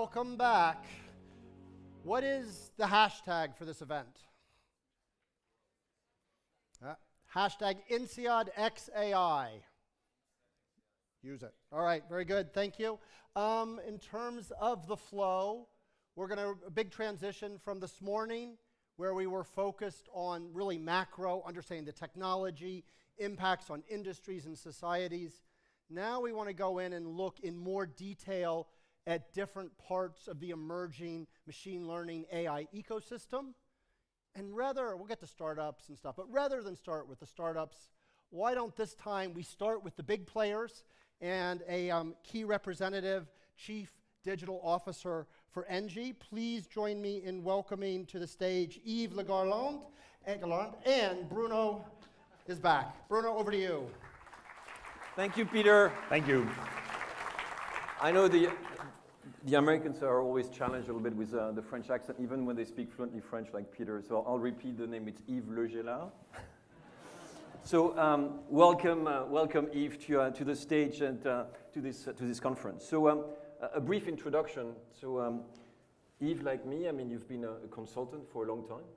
welcome back. What is the hashtag for this event? Hashtag INSEAD XAI. Use it. All right, very good, thank you. In terms of the flow, we're going to, a big transition from this morning where we were focused on really macro, understanding the technology, impacts on industries and societies. Now we want to go in and look in more detail at different parts of the emerging machine learning AI ecosystem. And rather, we'll get to startups and stuff, but rather than start with the startups, why don't this time we start with the big players and a key representative, Chief Digital Officer for Engie. Please join me in welcoming to the stage Yves and Bruno is back. Bruno, over to you. Thank you, Peter. Thank you. I know the Americans are always challenged a little bit with the French accent, even when they speak fluently French like Peter. So I'll repeat the name. It's Yves Gélard. So welcome Yves to the stage and to this conference. So a brief introduction. So Yves, like me, I mean, you've been a consultant for a long time.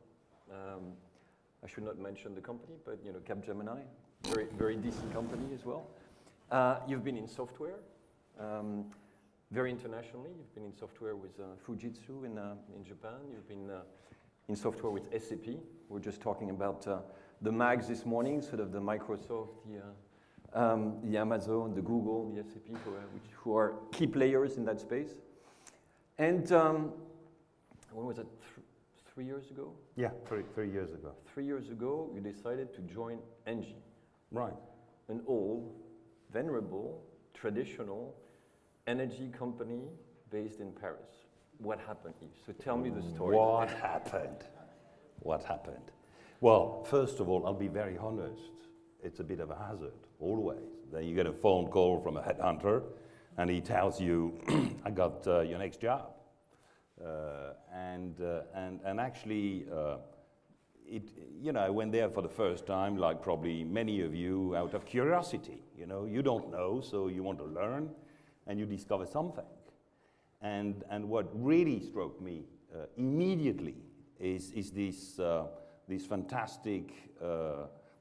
I should not mention the company, but you know, Capgemini, very decent company as well. You've been in software, very internationally. You've been in software with Fujitsu in Japan. You've been in software with SAP. We're just talking about the MAGs this morning, sort of the Microsoft, the Amazon, the Google, the SAP, who are key players in that space. And when was it? 3 years ago? Yeah, 3 years ago. 3 years ago, you decided to join Engie. Right. An old, venerable, traditional energy company based in Paris. What happened, Yves? So tell me the story. What happened? What happened? Well, first of all, I'll be very honest. It's a bit of a hazard, always. Then you get a phone call from a headhunter, and he tells you, I got your next job. And actually, I went there for the first time, like probably many of you, out of curiosity. You know, you don't know, so you want to learn, and you discover something. And what really struck me immediately is this fantastic,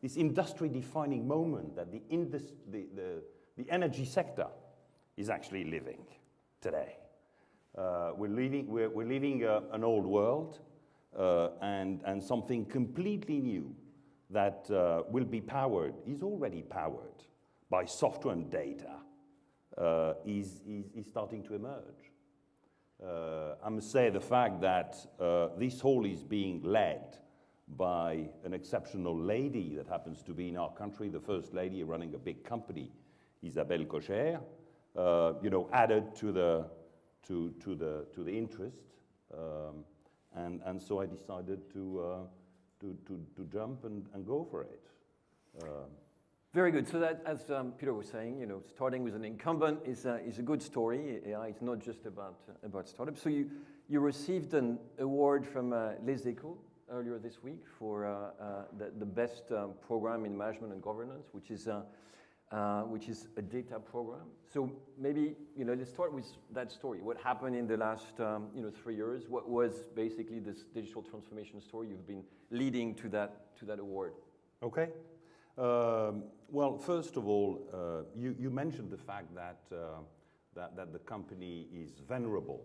this industry-defining moment that the energy sector is actually living today. We're leaving an old world and something completely new that will be powered, is already powered by software and data, is starting to emerge. I must say the fact that this whole is being led by an exceptional lady that happens to be in our country, the first lady running a big company, Isabelle Cocher, added to the interest, and so I decided to jump and go for it. Very good. So that, as Peter was saying, you know, starting with an incumbent is a good story. AI is not just about startups. So you received an award from Les Echos earlier this week for the best program in management and governance, which is a data program. So maybe, you know, let's start with that story. What happened in the last 3 years? What was basically this digital transformation story you've been leading to that award? Okay. Well, first of all, you mentioned the fact that the company is venerable,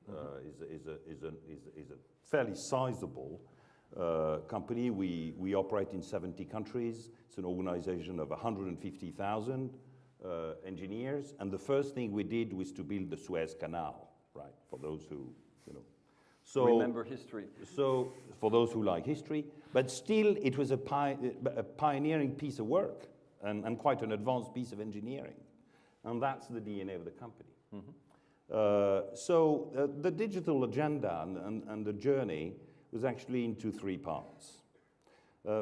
is a fairly sizable company. We operate in 70 countries. It's an organization of 150,000 engineers. And the first thing we did was to build the Suez Canal, right? For those who, you know. So, remember history. So for those who like history. But still, it was a pioneering piece of work and quite an advanced piece of engineering. And that's the DNA of the company. So the digital agenda and the journey was actually into 3 parts.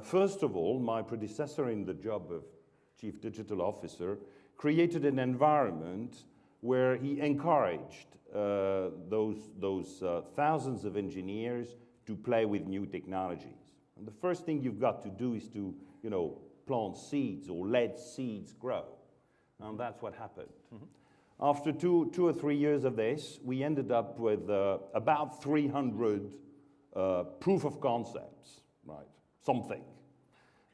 First of all, my predecessor in the job of Chief Digital Officer created an environment where he encouraged those thousands of engineers to play with new technologies. And the first thing you've got to do is to, you know, plant seeds or let seeds grow. And that's what happened. After two or 3 years of this, we ended up with about 300 proof of concepts, right? Something.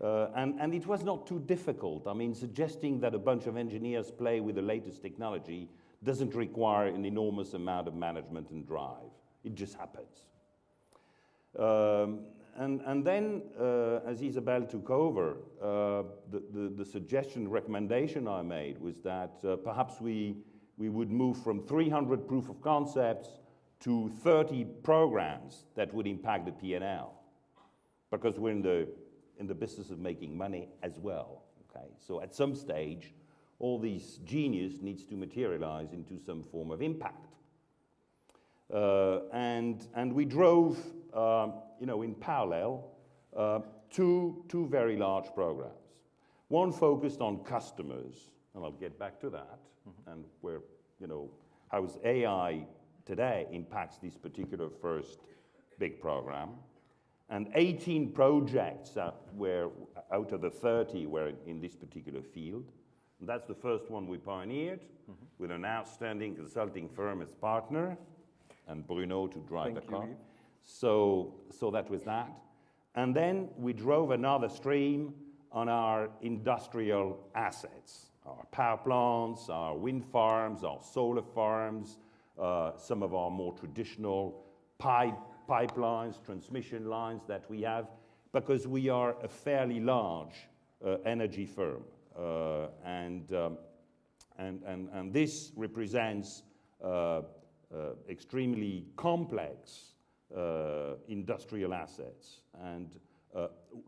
And it was not too difficult. I mean, suggesting that a bunch of engineers play with the latest technology doesn't require an enormous amount of management and drive. It just happens. And then, as Isabelle took over, the suggestion, recommendation I made was that perhaps we would move from 300 proof of concepts to 30 programs that would impact the P&L, because we're in the business of making money as well. Okay, so at some stage, all this genius needs to materialize into some form of impact. And we drove, in parallel, two very large programs. One focused on customers, and I'll get back to that, and where, how AI today impacts this particular first big program. And 18 projects were, out of the 30, were in this particular field. And that's the first one we pioneered, with an outstanding consulting firm as partner, and Bruno to drive the car. So that was that. And then we drove another stream on our industrial assets, our power plants, our wind farms, our solar farms, some of our more traditional pipelines, transmission lines that we have, because we are a fairly large energy firm. And this represents extremely complex industrial assets. And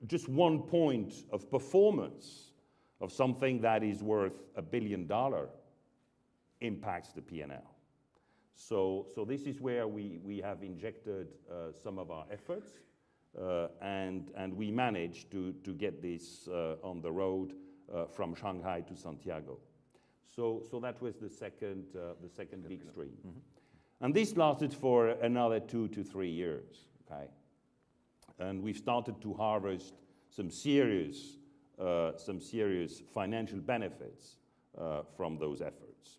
just 1 point of performance of something that is worth $1 billion impacts the P&L. So this is where we have injected some of our efforts, and we managed to get this on the road from Shanghai to Santiago. So that was the second big stream. And this lasted for another 2 to 3 years, okay? And we've started to harvest some serious financial benefits from those efforts.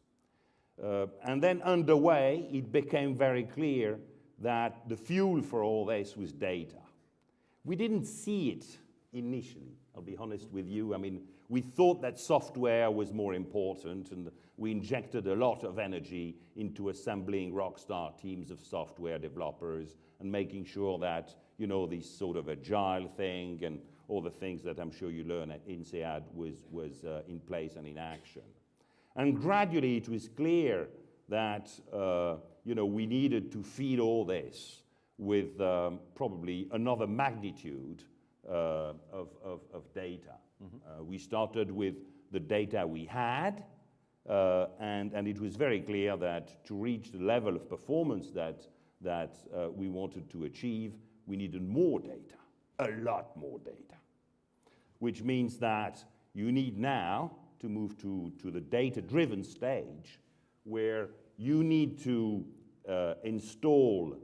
And then underway, it became very clear that the fuel for all this was data. We didn't see it initially, I'll be honest with you. I mean, we thought that software was more important, and we injected a lot of energy into assembling rockstar teams of software developers and making sure that, this sort of agile thing and all the things that I'm sure you learn at INSEAD was in place and in action. And gradually it was clear that, we needed to feed all this with probably another magnitude of data. We started with the data we had, and it was very clear that to reach the level of performance that we wanted to achieve, we needed more data, a lot more data, which means that you need now to move to the data-driven stage, where you need to install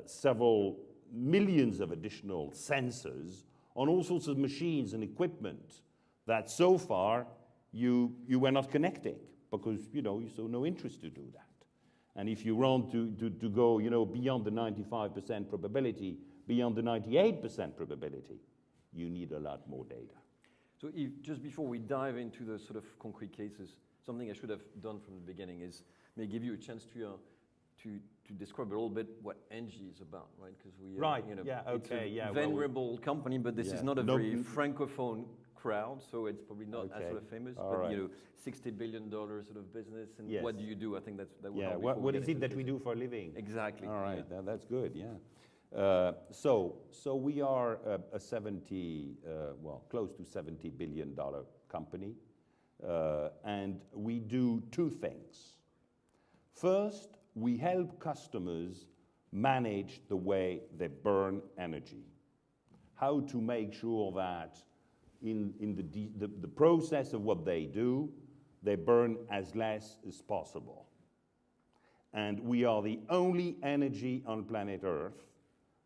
several millions of additional sensors on all sorts of machines and equipment that so far you were not connecting, because you saw no interest to do that. And if you want to go beyond the 95% probability, beyond the 98% probability, you need a lot more data. So Yves, just before we dive into the sort of concrete cases, something I should have done from the beginning is maybe give you a chance to describe a little bit what Engie is about, right? Because we, it's a venerable company, but this is not a very francophone crowd, so it's probably not as sort of famous. But right. $60 billion sort of business, and what do you do? I think that would help. What is it that we do for a living? Exactly. All right, that's good. Yeah. So we are a close to $70 billion company, and we do two things. First, we help customers manage the way they burn energy. How to make sure that in the process of what they do, they burn as less as possible. And we are the only energy on planet Earth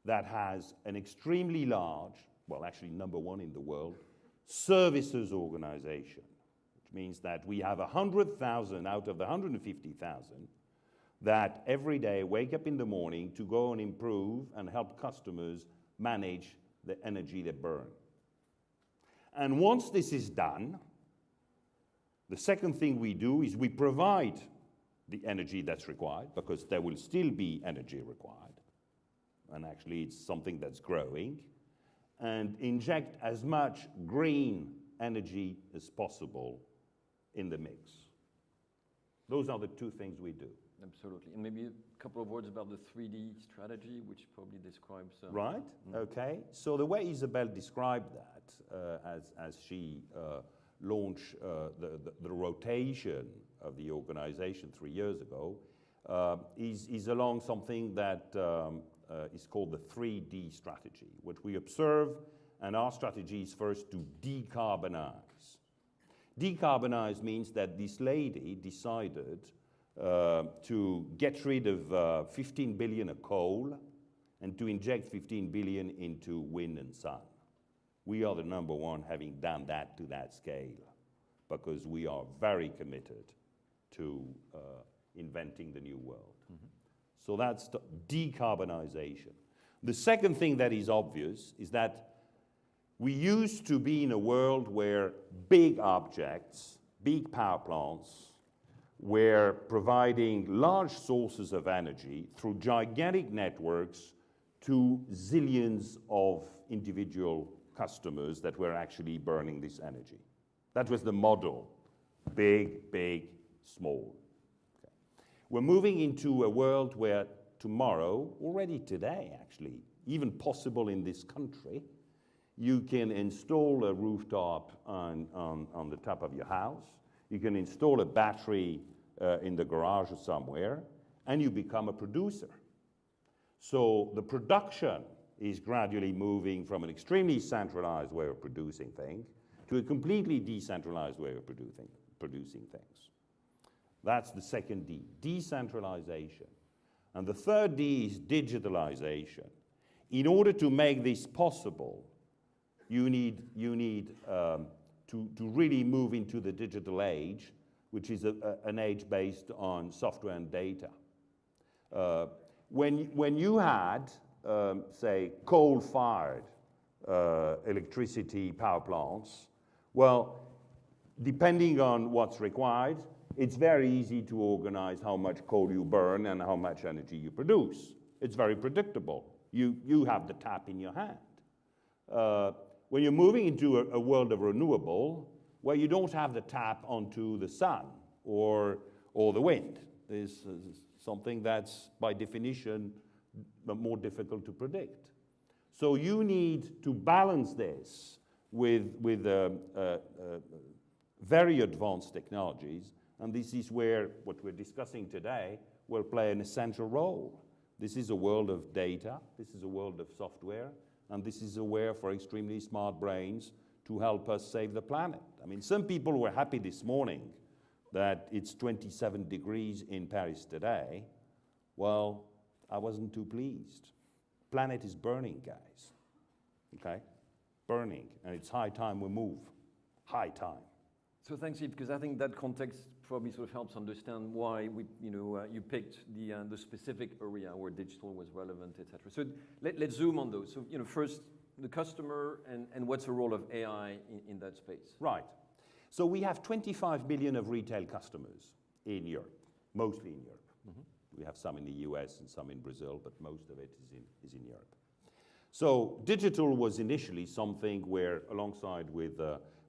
that has an extremely large, well, actually number one in the world, services organization, which which means that we have 100,000 out of the 150,000 that every day wake up in the morning to go and improve and help customers manage the energy they burn. And once this is done, the second thing we do is we provide the energy that's required, because there will still be energy required. And actually, it's something that's growing. And inject as much green energy as possible in the mix. Those are the two things we do. Absolutely. And maybe a couple of words about the 3D strategy, which probably describes... Right, okay. So the way Isabelle described that, as she launched the rotation of the organization 3 years ago, is along something that is called the 3D strategy, what we observe, and our strategy is first to decarbonize. Decarbonize means that this lady decided to get rid of 15 billion of coal and to inject 15 billion into wind and sun. We are the number one having done that to that scale, because we are very committed to inventing the new world. Mm-hmm. So that's the decarbonization. The second thing that is obvious is that we used to be in a world where big objects, big power plants, were providing large sources of energy through gigantic networks to zillions of individual customers that were actually burning this energy. That was the model, big, big, small. Okay. We're moving into a world where tomorrow, already today actually, even possible in this country, you can install a rooftop on the top of your house, you can install a battery in the garage or somewhere, and you become a producer. So the production is gradually moving from an extremely centralized way of producing things to a completely decentralized way of producing things. That's the second D, decentralization. And the third D is digitalization. In order to make this possible, you need to really move into the digital age, which is an age based on software and data. When you had, say, coal-fired electricity power plants, well, depending on what's required, it's very easy to organize how much coal you burn and how much energy you produce. It's very predictable. You have the tap in your hand. When you're moving into a world of renewable, where you don't have the tap onto the sun or the wind, there's something that's, by definition, more difficult to predict. So you need to balance this with very advanced technologies, and this is where what we're discussing today will play an essential role. This is a world of data, this is a world of software, and this is a way for extremely smart brains to help us save the planet. I mean, some people were happy this morning that it's 27 degrees in Paris today. Well, I wasn't too pleased. Planet is burning, guys. Okay? Burning, and it's high time we move. High time. So thanks, Yves, because I think that context probably sort of helps understand why you picked the specific area where digital was relevant, etc. So let's zoom on those. So first, the customer and what's the role of AI in that space? Right. So we have 25 million of retail customers in Europe, mostly in Europe. Mm-hmm. We have some in the US and some in Brazil, but most of it is in Europe. So digital was initially something where, alongside with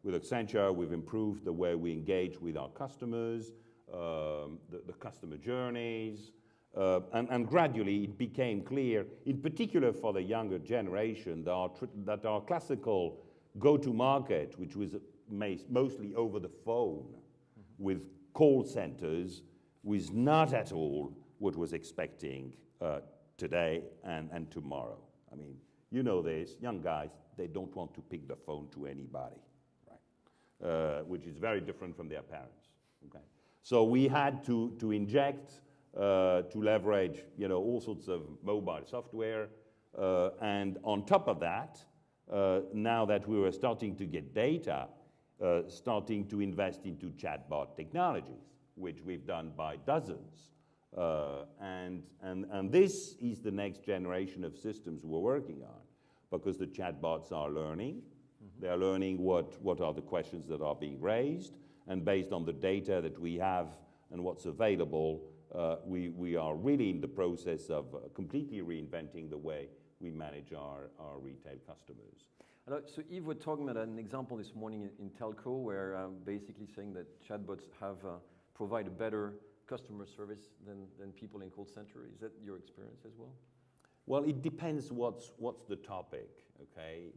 Accenture, we've improved the way we engage with our customers, the customer journeys, and gradually it became clear, in particular for the younger generation, that our classical go-to-market, which was mostly over the phone with call centers, was not at all what was expecting today and tomorrow. I mean, you know this, young guys, they don't want to pick the phone to anybody, right? Which is very different from their parents, okay? So we had to inject, to leverage, all sorts of mobile software, and on top of that, now that we were starting to get data, starting to invest into chatbot technologies, which we've done by dozens. And this is the next generation of systems we're working on, because the chatbots are learning. They are learning what are the questions that are being raised, and based on the data that we have and what's available, we are really in the process of completely reinventing the way we manage our retail customers. So Yves, we're talking about an example this morning in telco, where basically saying that chatbots have provide a better customer service than people in call center. Is that your experience as well? Well, it depends what's the topic, okay?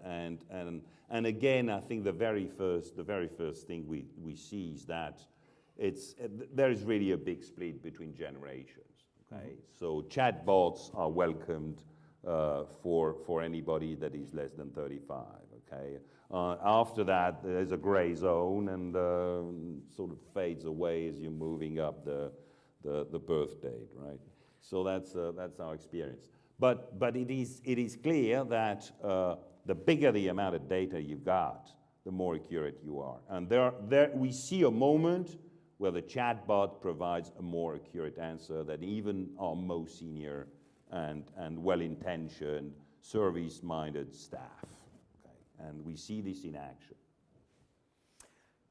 And again, I think the very first thing we see is that there is really a big split between generations, okay? So chatbots are welcomed for anybody that is less than 35, okay? After that, there's a gray zone, and sort of fades away as you're moving up the birth date, right? So that's our experience. But it is clear that the bigger the amount of data you've got, the more accurate you are. And there we see a moment where the chatbot provides a more accurate answer than even our most senior and well-intentioned, service-minded staff. Okay? And we see this in action.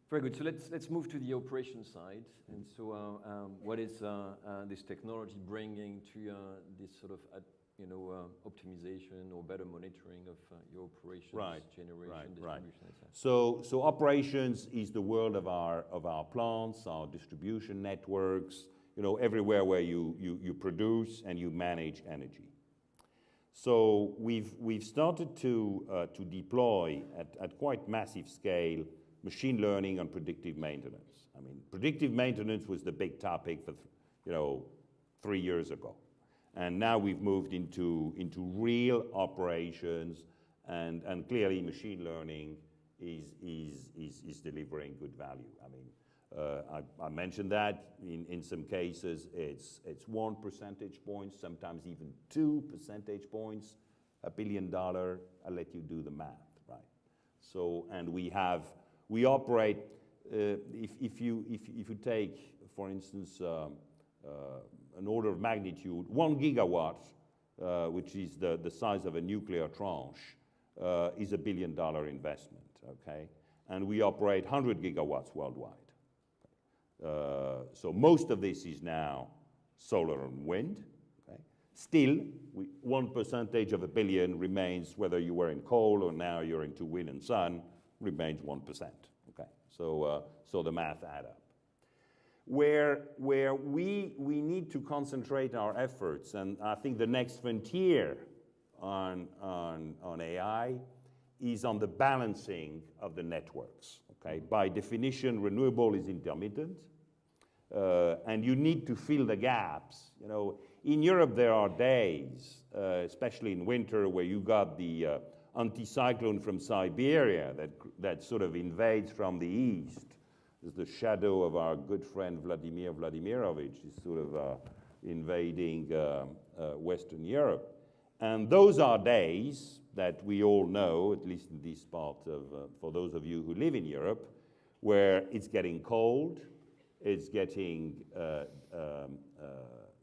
Very good. So let's move to the operation side. And so, what is this technology bringing to this sort of optimization or better monitoring of your operations, generation, distribution, etc.? So operations is the world of our plants, our distribution networks. Everywhere where you produce and you manage energy. So we've started to deploy at quite massive scale machine learning and predictive maintenance. I mean, predictive maintenance was the big topic for 3 years ago, and now we've moved into real operations, and clearly machine learning is delivering good value. I mean. I mentioned that in some cases it's 1 percentage point, sometimes even 2 percentage points, $1 billion. I'll let you do the math, right? So, and we operate. If you take, for instance, an order of magnitude, 1 gigawatt, which is the size of a nuclear tranche, is $1 billion investment. Okay, and we operate 100 gigawatts worldwide. So most of this is now solar and wind. Okay? Still, 1% of $1 billion remains, whether you were in coal or now you're into wind and sun, remains 1%. Okay? So the math add up. Where we need to concentrate our efforts, and I think the next frontier on AI is on the balancing of the networks. Okay? By definition, renewable is intermittent. And you need to fill the gaps. In Europe there are days, especially in winter, where you got the anticyclone from Siberia that sort of invades from the east. It's the shadow of our good friend Vladimir Vladimirovich is sort of invading Western Europe. And those are days that we all know, at least in this part of, for those of you who live in Europe, where it's getting cold. It's getting,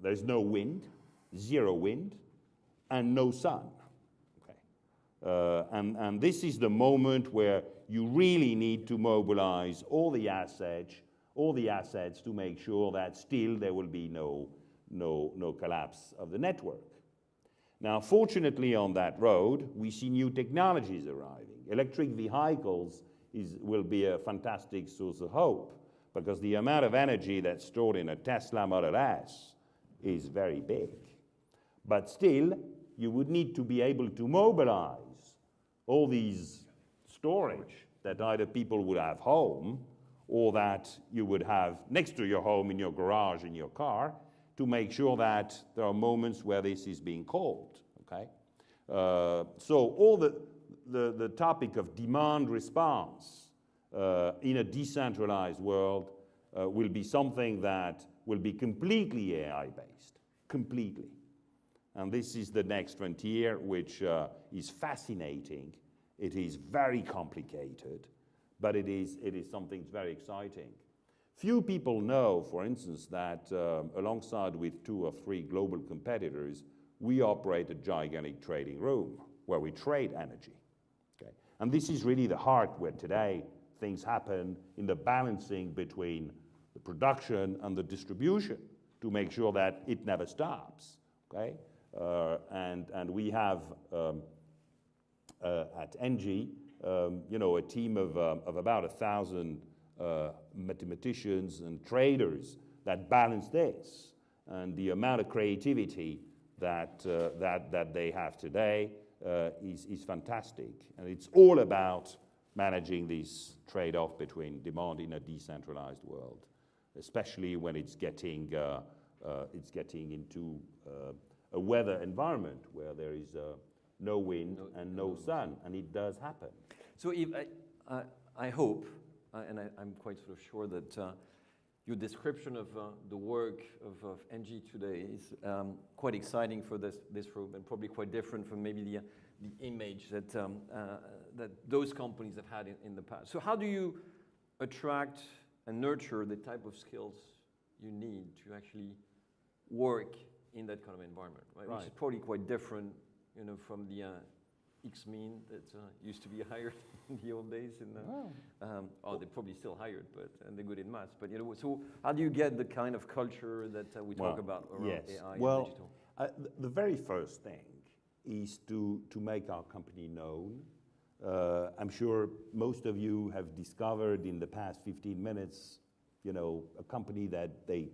there's no wind, 0 wind, and no sun. Okay. And this is the moment where you really need to mobilize all the assets to make sure that still there will be no collapse of the network. Now, fortunately on that road, we see new technologies arriving. Electric vehicles will be a fantastic source of hope, because the amount of energy that's stored in a Tesla Model S is very big. But still, you would need to be able to mobilize all these storage that either people would have home or that you would have next to your home, in your garage, in your car, to make sure that there are moments where this is being called, okay? So all the topic of demand response in a decentralized world will be something that will be completely AI-based, completely. And this is the next frontier, which is fascinating. It is very complicated, but it is something that's very exciting. Few people know, for instance, that alongside with 2 or 3 global competitors, we operate a gigantic trading room where we trade energy. Okay? And this is really the heart where today things happen in the balancing between the production and the distribution to make sure that it never stops. Okay? And we have at Engie, a team of about 1,000 mathematicians and traders that balance this, and the amount of creativity that they have today is fantastic, and it's all about managing this trade-off between demand in a decentralized world, especially when it's getting into a weather environment where there is no wind and no sun, and it does happen. So Yves, I hope, and I'm quite sort of sure that your description of the work of Engie today is quite exciting for this room, and probably quite different from maybe the image that those companies have had in the past. So how do you attract and nurture the type of skills you need to actually work in that kind of environment, right? Which is probably quite different, from the X-mean that used to be hired in the old days. They're probably still hired, and they're good in maths. But so how do you get the kind of culture that we talk about around AI and digital? The very first thing is to make our company known. I'm sure most of you have discovered in the past 15 minutes, a company that they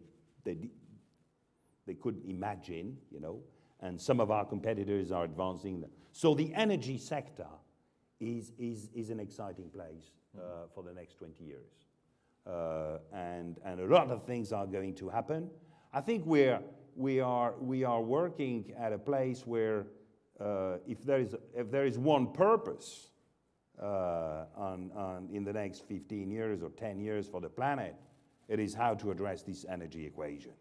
couldn't imagine, and some of our competitors are advancing. So the energy sector is an exciting place for the next 20 years. And a lot of things are going to happen. I think we are working at a place where if there is one purpose in the next 15 years or 10 years for the planet, it is how to address this energy equation.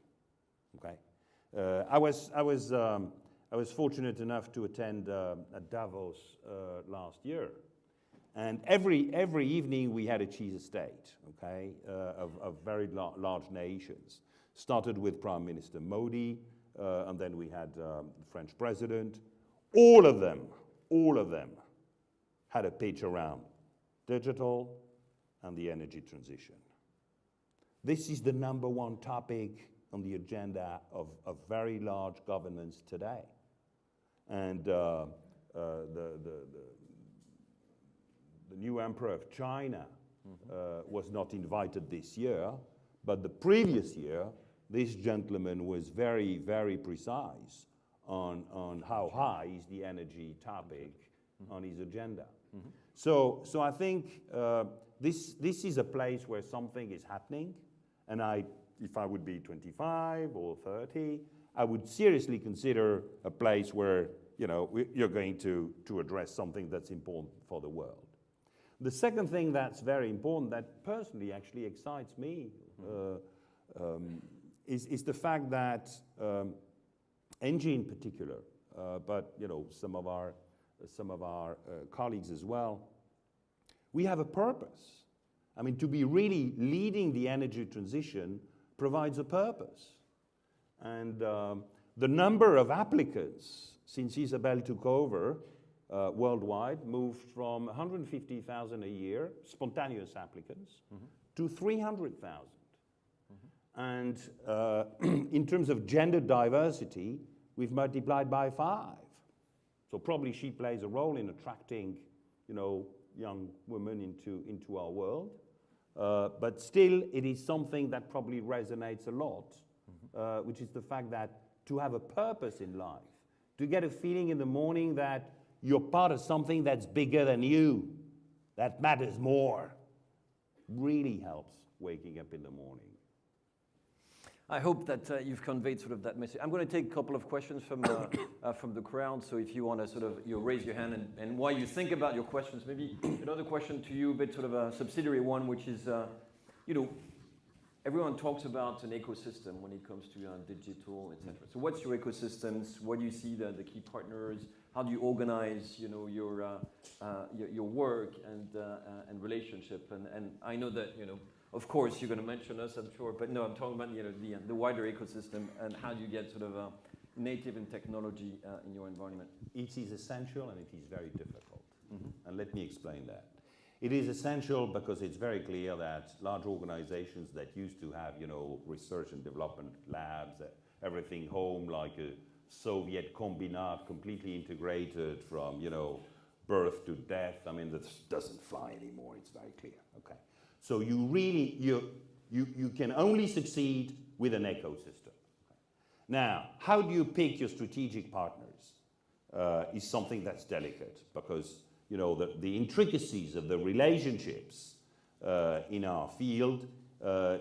Okay. I was fortunate enough to attend at Davos last year, and every evening we had a cheese estate, okay, of very large nations. Started with Prime Minister Modi, and then we had the French President. All of them had a pitch around digital and the energy transition. This is the #1 topic on the agenda of very large governments today. And the new emperor of China was not invited this year, but the previous year, this gentleman was very, very precise on how high is the energy topic on his agenda. So I think this is a place where something is happening, and if I would be 25 or 30, I would seriously consider a place where you're going to address something that's important for the world. The second thing that's very important, that personally actually excites me, is the fact that Engie in particular, but some of our colleagues as well, we have a purpose. I mean, to be really leading the energy transition provides a purpose. And the number of applicants since Isabel took over worldwide moved from 150,000 a year, spontaneous applicants, to 300,000. And in terms of gender diversity, we've multiplied by 5. So probably she plays a role in attracting, young women into our world. But still, it is something that probably resonates a lot, which is the fact that to have a purpose in life, to get a feeling in the morning that you're part of something that's bigger than you, that matters more, really helps waking up in the morning. I hope that you've conveyed sort of that message. I'm going to take a couple of questions from the crowd. So if you want to sort of raise your hand and while you think about your questions, maybe another question to you, a bit sort of a subsidiary one, which is, everyone talks about an ecosystem when it comes to digital, etc. So what's your ecosystems? What do you see the key partners? How do you organize, you know, your work and relationship? And I know that, you know, of course you're going to mention us, I'm sure, but no, I'm talking about, you know, the wider ecosystem and how do you get sort of native in technology in your environment? It is essential and it is very difficult. And let me explain that. It is essential because it's very clear that large organizations that used to have, you know, research and development labs, everything home like a Soviet combinat, completely integrated from, you know, birth to death. I mean, that doesn't fly anymore. It's very clear. Okay. So you really, you can only succeed with an ecosystem. Now, how do you pick your strategic partners is something that's delicate because, you know, the intricacies of the relationships in our field,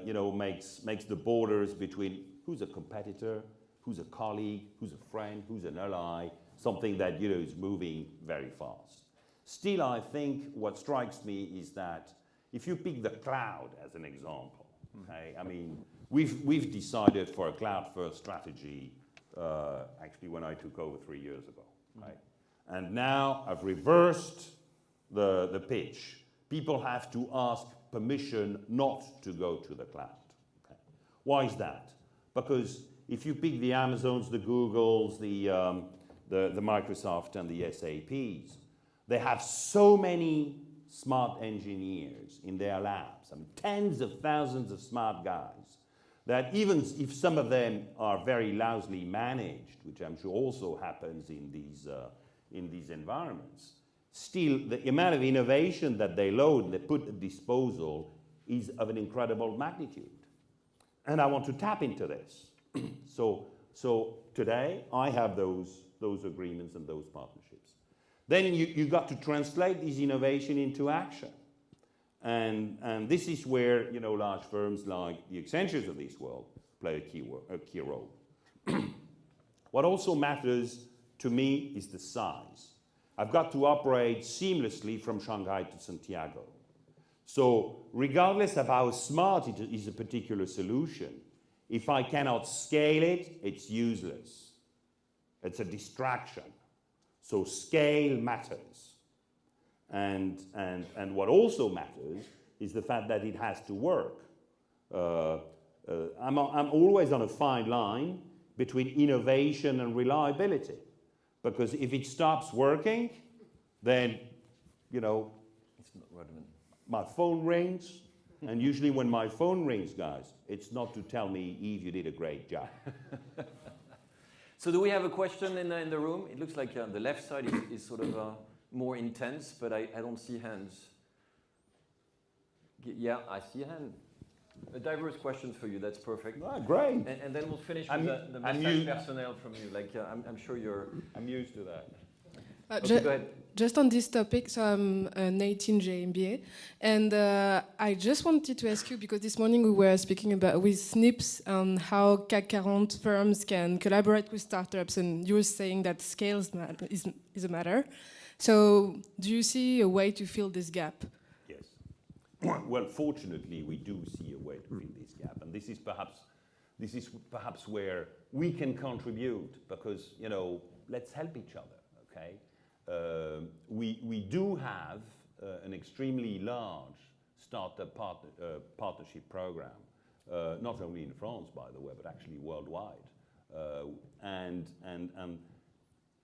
you know, makes the borders between who's a competitor, who's a colleague, who's a friend, who's an ally, something that, you know, is moving very fast. Still, I think what strikes me is that if you pick the cloud as an example, okay, I mean, we've decided for a cloud-first strategy actually when I took over 3 years ago, right? And now I've reversed the pitch. People have to ask permission not to go to the cloud. Okay. Why is that? Because if you pick the Amazons, the Googles, the Microsoft and the SAPs, they have so many smart engineers in their labs, I mean, tens of thousands of smart guys, that even if some of them are very lousily managed, which I'm sure also happens in these environments, still the amount of innovation that they load, they put at disposal is of an incredible magnitude. And I want to tap into this. So today I have those agreements and those partnerships. Then you got to translate this innovation into action. And this is where, you know, large firms like the Accentures of this world play a key role. What also matters to me is the size. I've got to operate seamlessly from Shanghai to Santiago. So regardless of how smart it is a particular solution, if I cannot scale it, it's useless. It's a distraction. So scale matters. And what also matters is the fact that it has to work. I'm always on a fine line between innovation and reliability. Because if it stops working, then, you know, it's not relevant. My phone rings, and usually when my phone rings, guys, it's not to tell me, Yves, you did a great job. So do we have a question in the room? It looks like the left side is sort of more intense, but I don't see hands. Yeah, I see a hand. A diverse questions for you, that's perfect. Ah, great. And then we'll finish with the message personnel from you. Like, I'm sure you're... I'm used to that. Okay, go ahead. Just on this topic, so I'm an 18J MBA, and I just wanted to ask you, because this morning we were speaking about with SNPs on how CAC 40 firms can collaborate with startups, and you were saying that scales is a matter. So do you see a way to fill this gap? Yes. Well, fortunately, we do see a way to fill this gap, and this is perhaps where we can contribute, because, you know, let's help each other, okay? We do have an extremely large startup partnership program, not only in France, by the way, but actually worldwide. And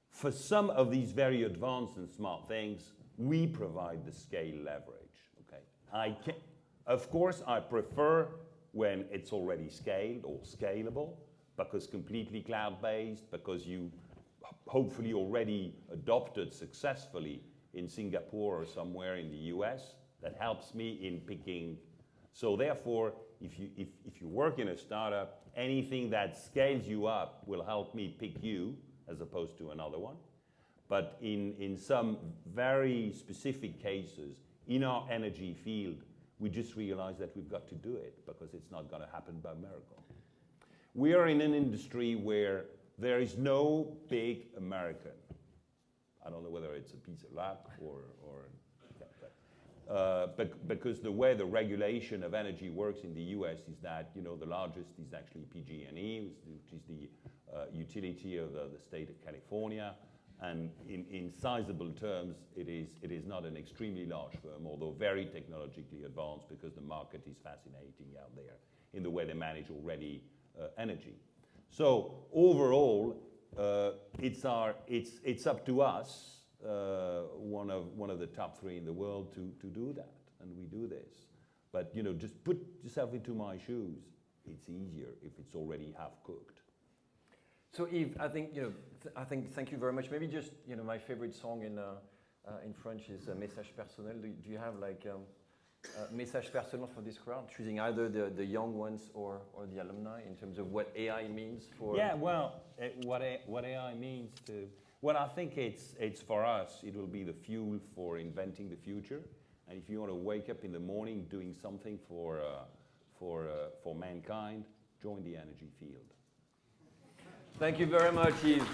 for some of these very advanced and smart things, we provide the scale leverage. Okay, of course, I prefer when it's already scaled or scalable, because completely cloud-based, because you hopefully already adopted successfully in Singapore or somewhere in the US. That helps me in picking. So therefore, if you work in a startup, anything that scales you up will help me pick you as opposed to another one. But in some very specific cases, in our energy field, we just realize that we've got to do it because it's not going to happen by miracle. We are in an industry where there is no big American. I don't know whether it's a piece of luck or because the way the regulation of energy works in the US is that, you know, the largest is actually PG&E, which is the utility of the state of California. And in sizable terms, it is not an extremely large firm, although very technologically advanced, because the market is fascinating out there in the way they manage already energy. So overall, it's up to us, one of the top 3 in the world, to do that, and we do this. But you know, just put yourself into my shoes. It's easier if it's already half cooked. So Yves, I think thank you very much. Maybe just my favorite song in French is Message Personnel. Do you have like a message personnel for this crowd, choosing either the young ones or the alumni in terms of what AI means for? Yeah, well, what AI means to. Well, I think it's for us. It will be the fuel for inventing the future. And if you want to wake up in the morning doing something for mankind, join the energy field. Thank you very much, Yves.